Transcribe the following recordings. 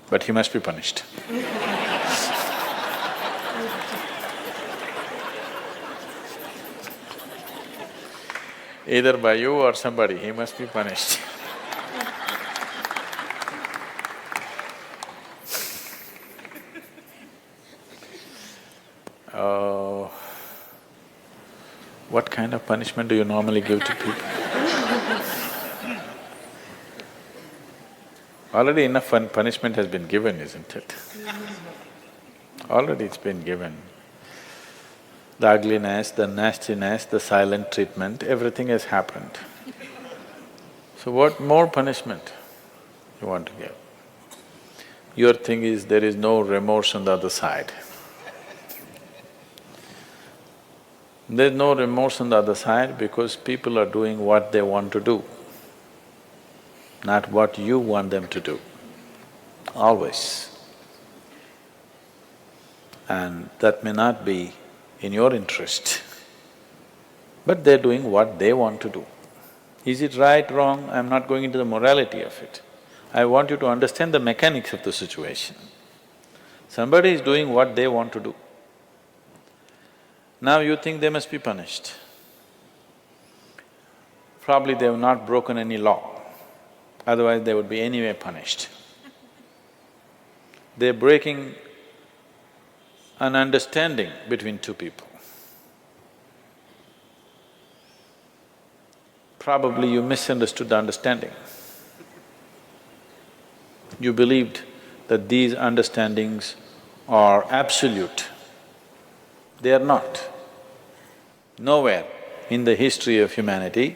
but he must be punished. Either by you or somebody, he must be punished. Oh, what kind of punishment do you normally give to people? Already enough punishment has been given, isn't it? Already it's been given. The ugliness, the nastiness, the silent treatment, everything has happened. So what more punishment you want to give? Your thing is there is no remorse on the other side. There's no remorse on the other side because people are doing what they want to do, not what you want them to do, always. And that may not be in your interest, but they're doing what they want to do. Is it right, wrong? I'm not going into the morality of it. I want you to understand the mechanics of the situation. Somebody is doing what they want to do. Now you think they must be punished. Probably they have not broken any law, otherwise they would be anyway punished. They're breaking an understanding between two people. Probably you misunderstood the understanding. You believed that these understandings are absolute. They are not. Nowhere in the history of humanity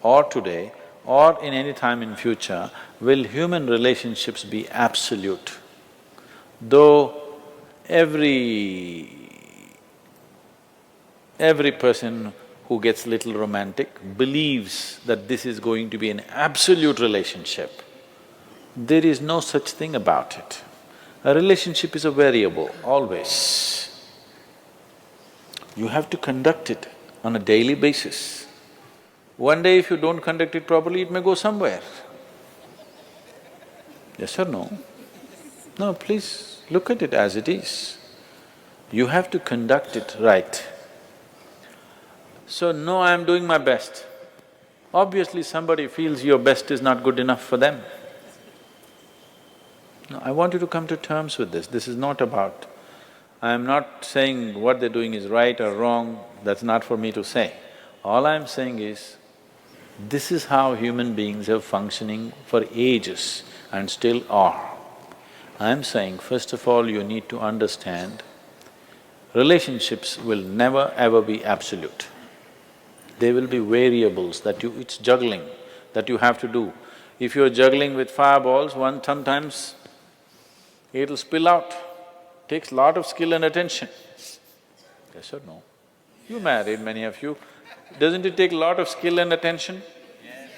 or today or in any time in future will human relationships be absolute. Though every person who gets little romantic believes that this is going to be an absolute relationship, there is no such thing about it. A relationship is a variable, always. You have to conduct it on a daily basis. One day if you don't conduct it properly, it may go somewhere. Yes or no? No, please look at it as it is. You have to conduct it right. So, no, I'm doing my best. Obviously somebody feels your best is not good enough for them. No, I want you to come to terms with this. This is not about… I'm not saying what they're doing is right or wrong, that's not for me to say. All I'm saying is, this is how human beings are functioning for ages and still are. I'm saying, first of all, you need to understand, relationships will never ever be absolute. There will be variables that it's juggling that you have to do. If you're juggling with fireballs, sometimes it'll spill out. Takes lot of skill and attention. Yes or no? You married, many of you. Doesn't it take a lot of skill and attention? Yes.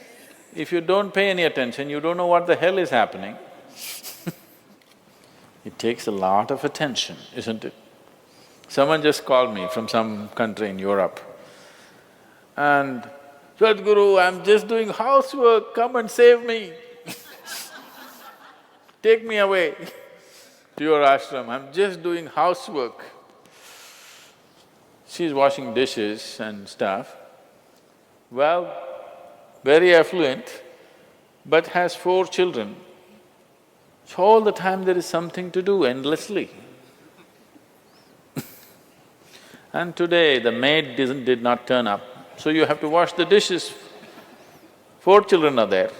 If you don't pay any attention, you don't know what the hell is happening. It takes a lot of attention, isn't it? Someone just called me from some country in Europe and, "Sadhguru, I'm just doing housework, come and save me." Take me away to your ashram, I'm just doing housework. She's washing dishes and stuff. Well, very affluent, but has 4 children. So all the time there is something to do endlessly. And today the maid did not turn up, so you have to wash the dishes. 4 children are there,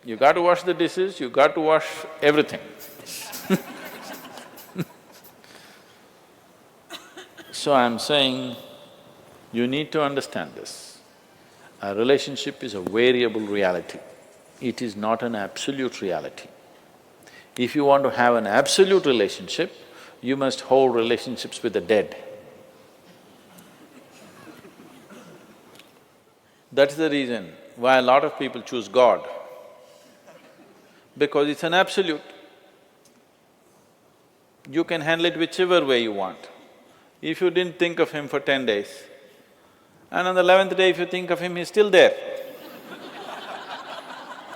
you got to wash the dishes, you got to wash everything. So I'm saying, you need to understand this. A relationship is a variable reality. It is not an absolute reality. If you want to have an absolute relationship, you must hold relationships with the dead. That's the reason why a lot of people choose God, because it's an absolute. You can handle it whichever way you want. If you didn't think of him for 10 days, and on the 11th day if you think of him, he's still there.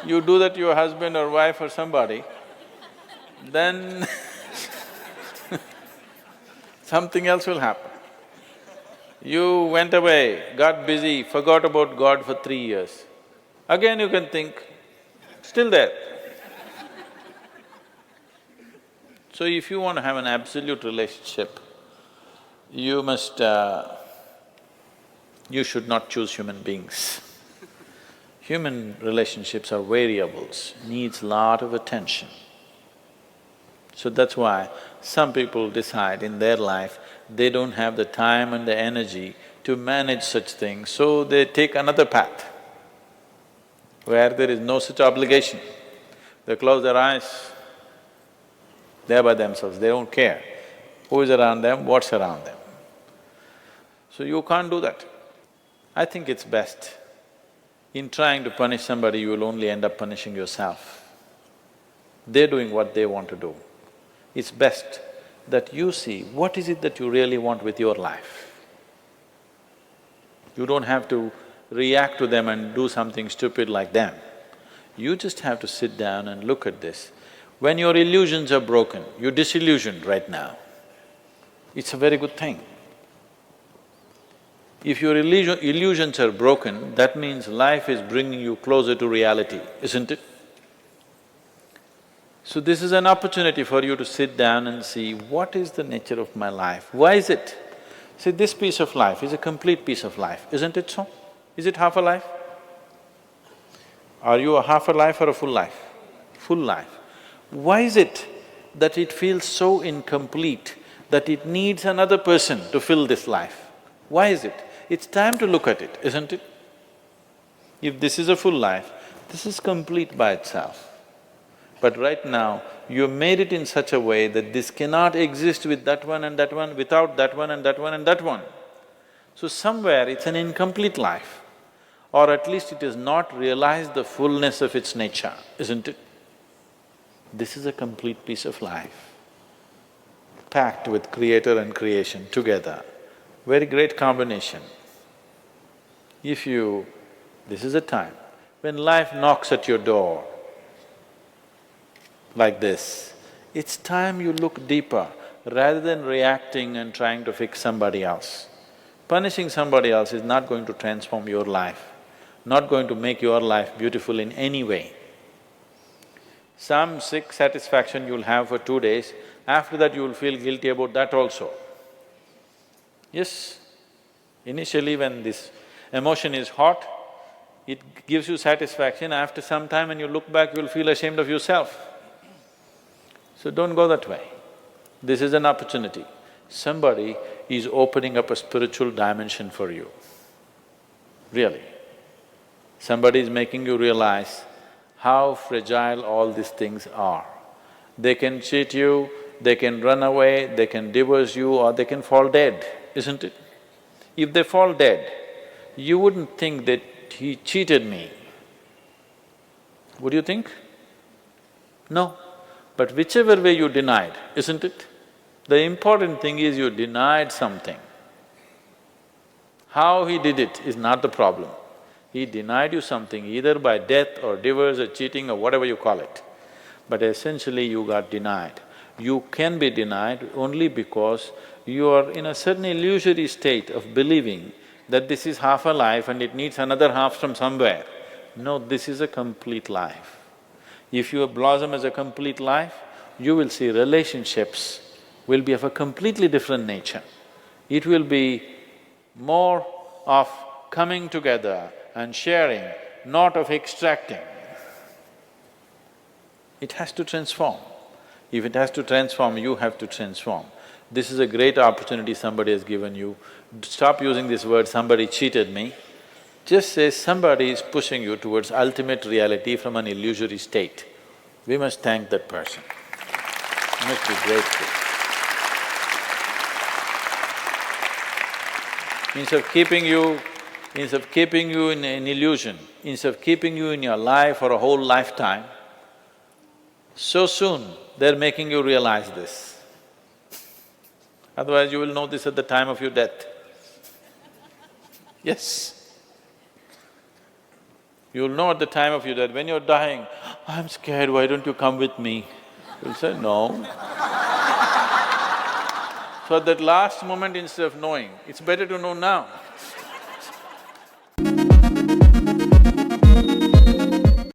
You do that to your husband or wife or somebody, then something else will happen. You went away, got busy, forgot about God for 3 years. Again you can think, still there. So if you want to have an absolute relationship, you must… you should not choose human beings. Human relationships are variables, needs lot of attention. So that's why some people decide in their life they don't have the time and the energy to manage such things, so they take another path where there is no such obligation. They close their eyes, they're by themselves, they don't care who is around them, what's around them. So you can't do that. I think it's best, in trying to punish somebody, you will only end up punishing yourself. They're doing what they want to do. It's best that you see what is it that you really want with your life. You don't have to react to them and do something stupid like them. You just have to sit down and look at this. When your illusions are broken, you're disillusioned right now, it's a very good thing. If your illusions are broken, that means life is bringing you closer to reality, isn't it? So this is an opportunity for you to sit down and see, what is the nature of my life? Why is it? See, this piece of life is a complete piece of life, isn't it so? Is it half a life? Are you a half a life or a full life? Full life. Why is it that it feels so incomplete that it needs another person to fill this life? Why is it? It's time to look at it, isn't it? If this is a full life, this is complete by itself. But right now, you've made it in such a way that this cannot exist with that one and that one, without that one and that one and that one. So somewhere it's an incomplete life, or at least it has not realized the fullness of its nature, isn't it? This is a complete piece of life, packed with creator and creation together. Very great combination. If you… this is a time when life knocks at your door like this, it's time you look deeper rather than reacting and trying to fix somebody else. Punishing somebody else is not going to transform your life, not going to make your life beautiful in any way. Some sick satisfaction you'll have for 2 days, after that you'll feel guilty about that also. Yes, initially when this emotion is hot, it gives you satisfaction, after some time when you look back, you'll feel ashamed of yourself. So don't go that way. This is an opportunity. Somebody is opening up a spiritual dimension for you, really. Somebody is making you realize how fragile all these things are. They can cheat you, they can run away, they can divorce you, or they can fall dead, isn't it? If they fall dead, you wouldn't think that he cheated me. Would you think? No. But whichever way you denied, isn't it? The important thing is you denied something. How he did it is not the problem. He denied you something either by death or divorce or cheating or whatever you call it. But essentially you got denied. You can be denied only because you are in a certain illusory state of believing that this is half a life and it needs another half from somewhere. No, this is a complete life. If you blossom as a complete life, you will see relationships will be of a completely different nature. It will be more of coming together and sharing, not of extracting. It has to transform. If it has to transform, you have to transform. This is a great opportunity somebody has given you. Stop using this word, somebody cheated me. Just say somebody is pushing you towards ultimate reality from an illusory state. We must thank that person. We must be grateful. Instead of keeping you in an illusion, instead of keeping you in your life for a whole lifetime, so soon they're making you realize this. Otherwise you will know this at the time of your death. Yes. You'll know at the time of your death, when you're dying, I'm scared, why don't you come with me? You'll say, no. So at that last moment, instead of knowing, it's better to know now.